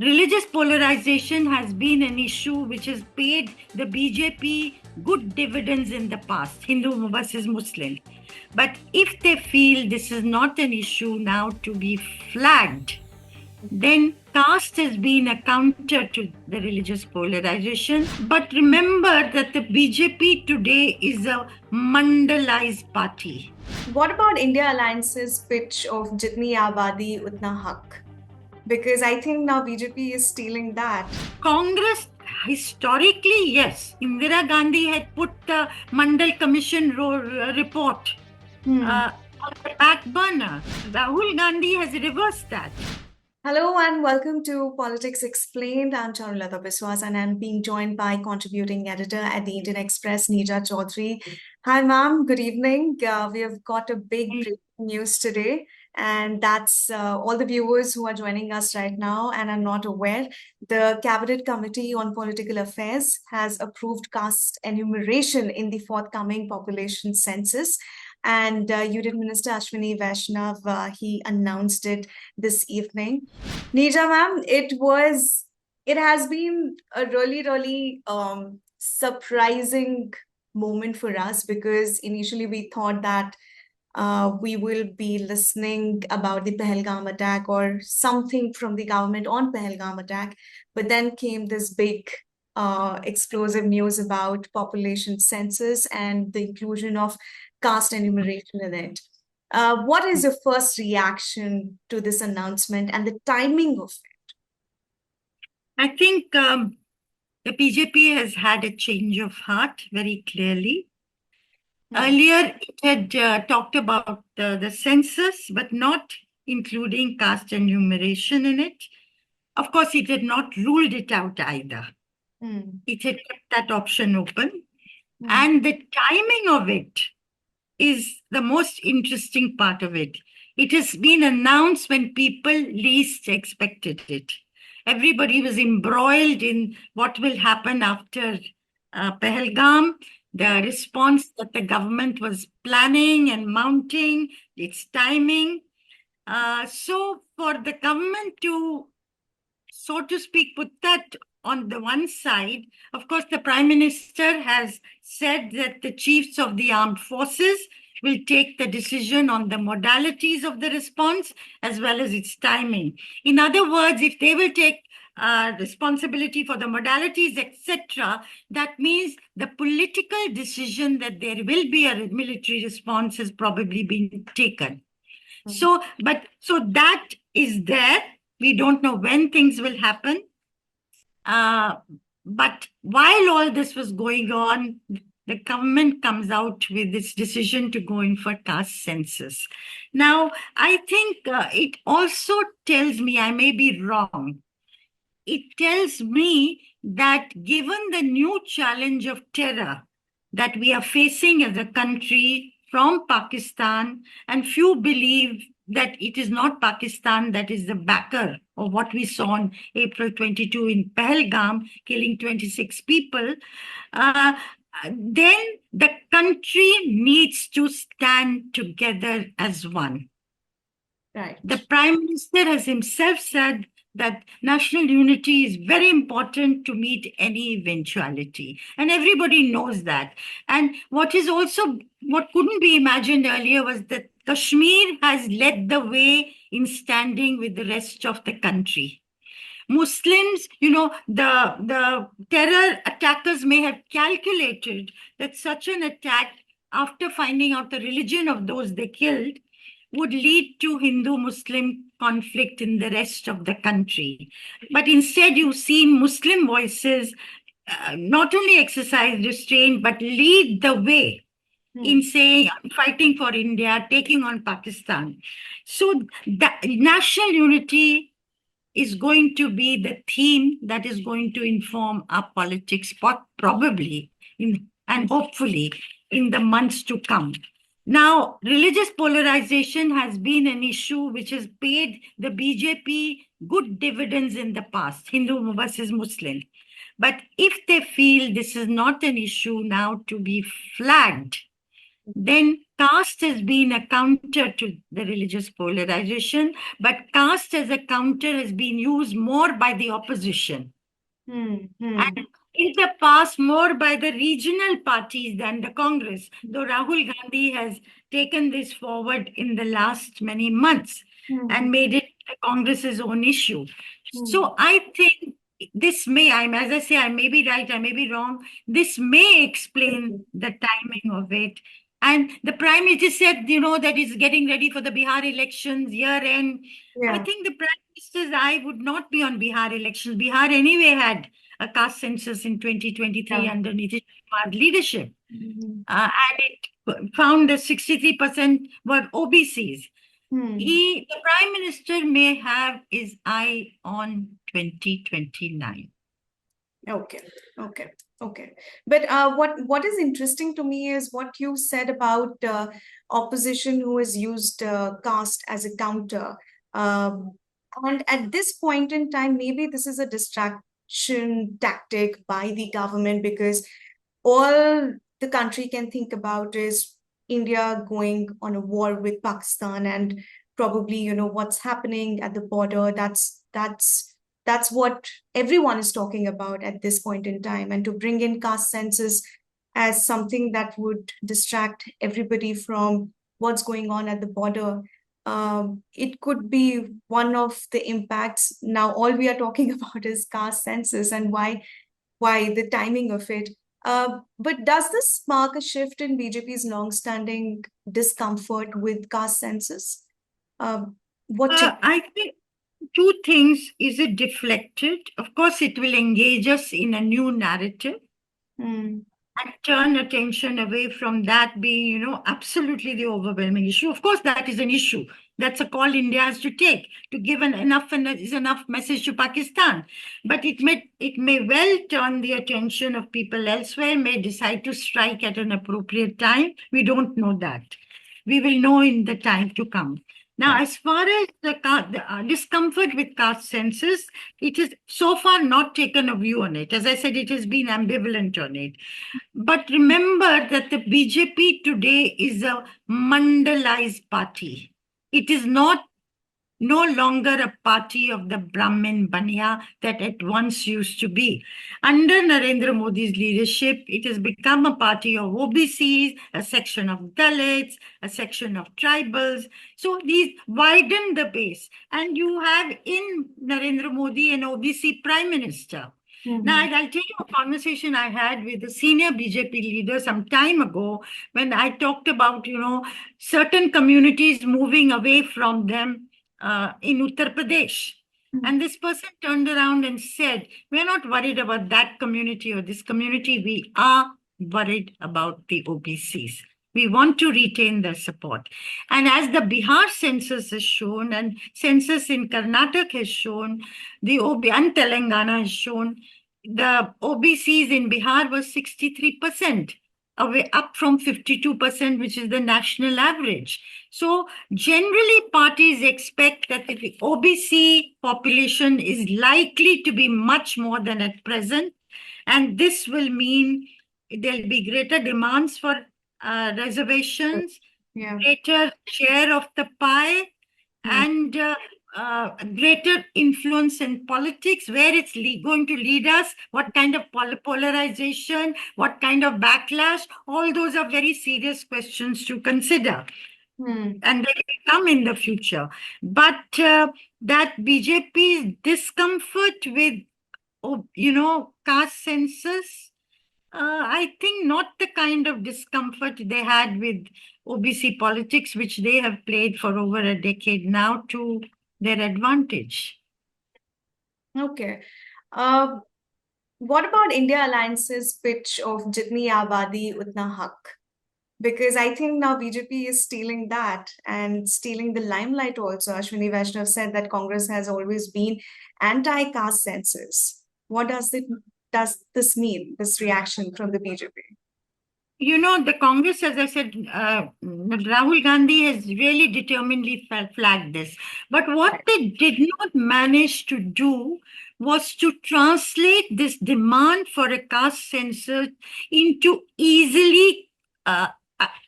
Religious polarization has been an issue which has paid the BJP good dividends in the past, Hindu versus Muslim. But if they feel this is not an issue now to be flagged, then caste has been a counter to the religious polarization. But remember that the BJP today is a mandalized party. What about India Alliance's pitch of Jitni Abadi Utna Haq? Because I think now BJP is stealing that. Congress, historically, yes. Indira Gandhi had put the Mandal Commission report on the back burner. Rahul Gandhi has reversed that. Hello and welcome to Politics Explained. I'm Charulata Biswas and I'm being joined by contributing editor at the Indian Express, Neeja Chaudhary. Hi, ma'am. Good evening. We have got a big breaking news today, and that's all the viewers who are joining us right now and are not aware. The Cabinet Committee on Political Affairs has approved caste enumeration in the forthcoming population census. And Union Minister Ashwini Vaishnav, he announced it this evening. Neeja ma'am, it has been a really surprising moment for us because initially we thought that we will be listening about the Pahalgam attack or something from the government on Pahalgam attack, but then came this big explosive news about population census and the inclusion of caste enumeration in it. What is your first reaction to this announcement and the timing of it? I think the BJP has had a change of heart very clearly. Earlier, it had talked about the census, but not including caste enumeration in it. Of course, it had not ruled it out either. It had kept that option open. And the timing of it is the most interesting part of it. It has been announced when people least expected it. Everybody was embroiled in what will happen after Pahalgam, the response that the government was planning and mounting, its timing. So for the government to, so to speak, put that on the one side, of course, the Prime Minister has said that the chiefs of the armed forces will take the decision on the modalities of the response as well as its timing. In other words, if they will take responsibility for the modalities, etc., that means the political decision that there will be a military response has probably been taken. So that is there. We don't know when things will happen. But while all this was going on, the government comes out with this decision to go in for caste census. Now, I think it also tells me, I may be wrong, it tells me that given the new challenge of terror that we are facing as a country from Pakistan, and few believe that it is not Pakistan that is the backer of what we saw on April 22 in Pahalgam, killing 26 people, then the country needs to stand together as one. Right. The Prime Minister has himself said that national unity is very important to meet any eventuality. And everybody knows that. And what couldn't be imagined earlier was that Kashmir has led the way in standing with the rest of the country. Muslims, the terror attackers may have calculated that such an attack, after finding out the religion of those they killed, would lead to Hindu-Muslim conflict in the rest of the country. But instead, you've seen Muslim voices not only exercise restraint, but lead the way in saying, fighting for India, taking on Pakistan. So national unity is going to be the theme that is going to inform our politics, probably and hopefully in the months to come. Now, religious polarization has been an issue which has paid the BJP good dividends in the past, Hindu versus Muslim. But if they feel this is not an issue now to be flagged, then caste has been a counter to the religious polarization, but caste as a counter has been used more by the opposition. Hmm. And in the past, more by the regional parties than the Congress, though Rahul Gandhi has taken this forward in the last many months and made it Congress's own issue. So I think this may, as I say, I may be right, I may be wrong. This may explain the timing of it. And the Prime Minister said, that he's getting ready for the Bihar elections year end. I Yeah. think the Prime Minister's eye would not be on Bihar elections. Bihar anyway had a caste census in 2023 Yeah. under Nitish Kumar's leadership. Mhm. And it found that 63% were OBCs. Hmm. The Prime Minister may have his eye on 2029. Okay, okay, okay. But what is interesting to me is what you said about opposition who has used caste as a counter. Um, and at this point in time, maybe this is a distraction tactic by the government because all the country can think about is India going on a war with Pakistan and probably, what's happening at the border. That's what everyone is talking about at this point in time. And to bring in caste census as something that would distract everybody from what's going on at the border, it could be one of the impacts. Now, all we are talking about is caste census and why the timing of it. But does this spark a shift in BJP's long-standing discomfort with caste census? What change? I think two things. Is it deflected? Of course, it will engage us in a new narrative Hmm. and turn attention away from that being, absolutely the overwhelming issue. Of course, that is an issue. That's a call India has to take to give enough message to Pakistan. But it may well turn the attention of people elsewhere, may decide to strike at an appropriate time. We don't know that. We will know in the time to come. Now, as far as the discomfort with caste census, it has so far not taken a view on it. As I said, it has been ambivalent on it. But remember that the BJP today is a mandalized party. It is no longer a party of the Brahmin Baniya that it once used to be. Under Narendra Modi's leadership, it has become a party of OBCs, a section of Dalits, a section of tribals. So these widen the base. And you have in Narendra Modi an OBC prime minister. Now, I'll tell you a conversation I had with a senior BJP leader some time ago when I talked about, certain communities moving away from them in Uttar Pradesh. And this person turned around and said, we're not worried about that community or this community. We are worried about the OBCs. We want to retain their support. And as the Bihar census has shown, and census in Karnataka has shown, and Telangana has shown, the OBCs in Bihar was 63%, away up from 52%, which is the national average. So generally, parties expect that the OBC population is likely to be much more than at present, and this will mean there'll be greater demands for reservations, greater share of the pie, and greater influence in politics, where it's going to lead us, what kind of polarization, what kind of backlash, all those are very serious questions to consider. And they will come in the future. But that BJP's discomfort with, caste census, I think not the kind of discomfort they had with OBC politics, which they have played for over a decade now to their advantage. Okay. What about India Alliance's pitch of Jitni Abadi Utna Haq? Because I think now BJP is stealing that and stealing the limelight also. Ashwini Vaishnav said that Congress has always been anti-caste census. What does this mean, this reaction from the BJP? The Congress, as I said, Rahul Gandhi has really determinedly flagged this. But what they did not manage to do was to translate this demand for a caste census into easily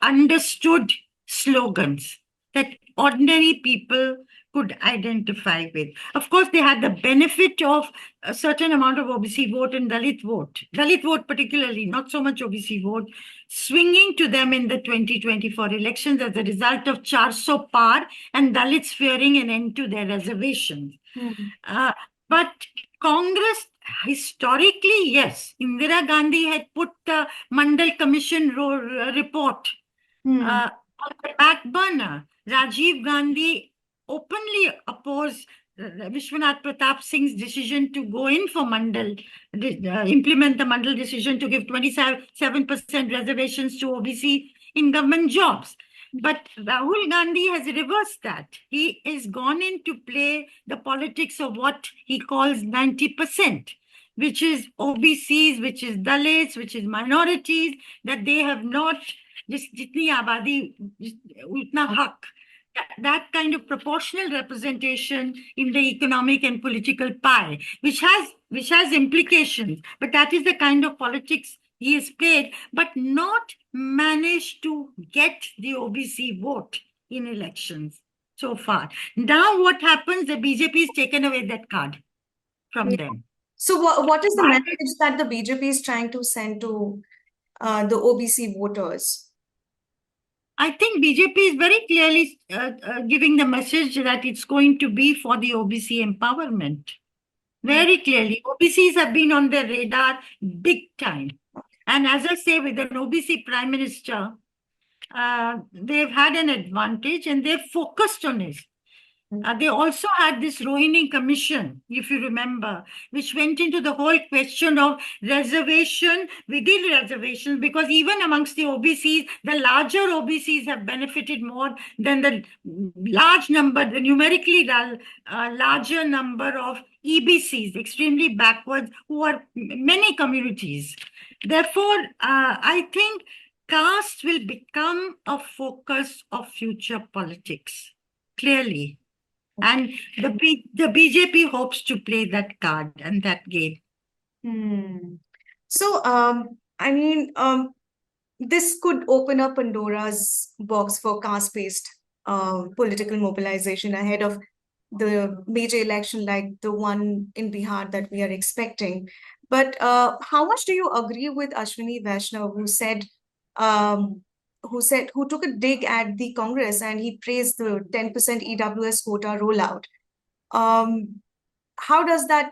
understood slogans that ordinary people could identify with. Of course, they had the benefit of a certain amount of OBC vote and Dalit vote particularly, not so much OBC vote, swinging to them in the 2024 elections as a result of 400 par and Dalits fearing an end to their reservations. Hmm. But Congress, historically, yes, Indira Gandhi had put the Mandal Commission report Hmm. on the back burner. Rajiv Gandhi openly opposed Vishwanath Pratap Singh's decision to go in for Mandal, implement the Mandal decision to give 27% reservations to OBC in government jobs. But Rahul Gandhi has reversed that. He is gone in to play the politics of what he calls 90%, which is OBCs, which is Dalits, which is minorities, that they have not जितनी आबादी उतना हक, that kind of proportional representation in the economic and political pie, which has implications, but that is the kind of politics he has played, but not managed to get the OBC vote in elections so far. Now what happens, the BJP has taken away that card from Yeah. them. So what is the Why? message that the BJP is trying to send to the OBC voters? I think BJP is very clearly giving the message that it's going to be for the OBC empowerment. Very clearly, OBCs have been on their radar big time. And as I say, with an OBC Prime Minister, they've had an advantage and they've focused on it. They also had this Rohini Commission, if you remember, which went into the whole question of reservation within reservations, because even amongst the OBCs, the larger OBCs have benefited more than the large number, the numerically larger number of EBCs, extremely backwards, who are many communities. Therefore, I think caste will become a focus of future politics, clearly. And the BJP hopes to play that card and that game. So, I mean, this could open up Pandora's box for caste-based political mobilization ahead of the major election like the one in Bihar that we are expecting. But how much do you agree with Ashwini Vaishnav, who took a dig at the Congress and he praised the 10% EWS quota rollout? How does that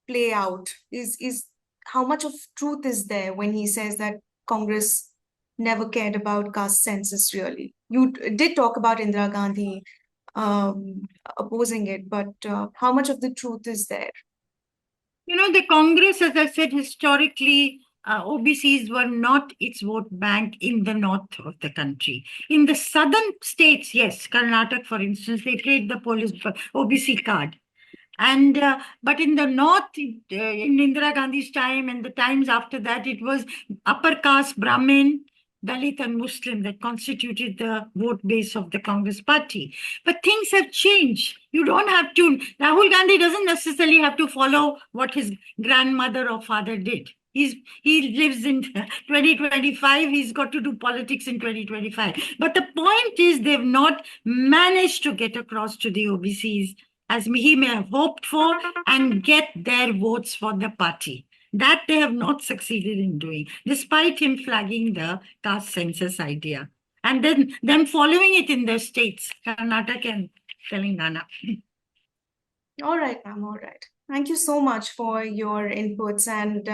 play out? Is how much of truth is there when he says that Congress never cared about caste census really? You did talk about Indira Gandhi opposing it, but how much of the truth is there? You know, the Congress, as I said, historically, OBCs were not its vote bank in the north of the country. In the southern states, yes, Karnataka, for instance, they played the OBC card. And but in the north, in Indira Gandhi's time and the times after that, it was upper caste Brahmin, Dalit, and Muslim that constituted the vote base of the Congress party. But things have changed. You don't have to. Rahul Gandhi doesn't necessarily have to follow what his grandmother or father did. He lives in 2025. He's got to do politics in 2025. But the point is, they've not managed to get across to the OBCs as he may have hoped for and get their votes for the party. That they have not succeeded in doing, despite him flagging the caste census idea. And then them following it in their states, Karnataka and Telangana. All right, ma'am. All right. Thank you so much for your inputs, and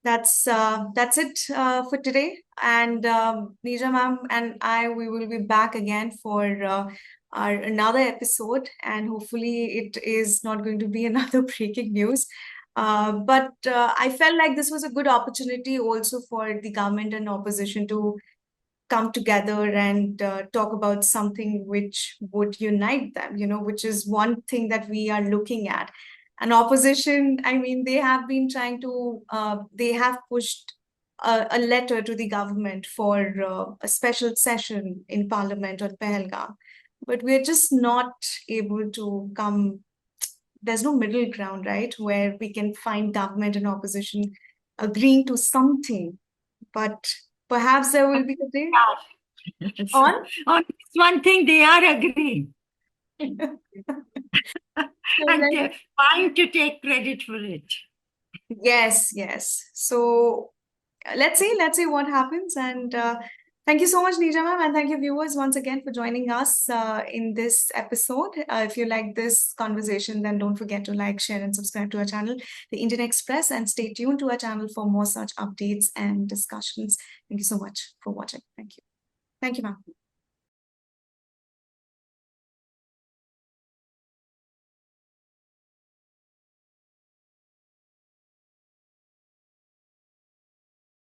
that's it for today. And Neeja ma'am and I, we will be back again for our another episode, and hopefully it is not going to be another breaking news. But I felt like this was a good opportunity also for the government and opposition to come together and talk about something which would unite them, which is one thing that we are looking at. And opposition, I mean, they have been trying to, they have pushed a letter to the government for a special session in Parliament on Pahalgam. But we're just not able to come, there's no middle ground, right, where we can find government and opposition agreeing to something. But perhaps there will be a day. So, On? on this one thing, they are agreeing. So And let's- they're fine to take credit for it. Yes, yes. So let's see what happens. And thank you so much, Neeja ma'am, and thank you viewers once again for joining us in this episode. If you like this conversation, then don't forget to like, share, and subscribe to our channel, The Indian Express, and stay tuned to our channel for more such updates and discussions. Thank you so much for watching. Thank you. Thank you, ma'am.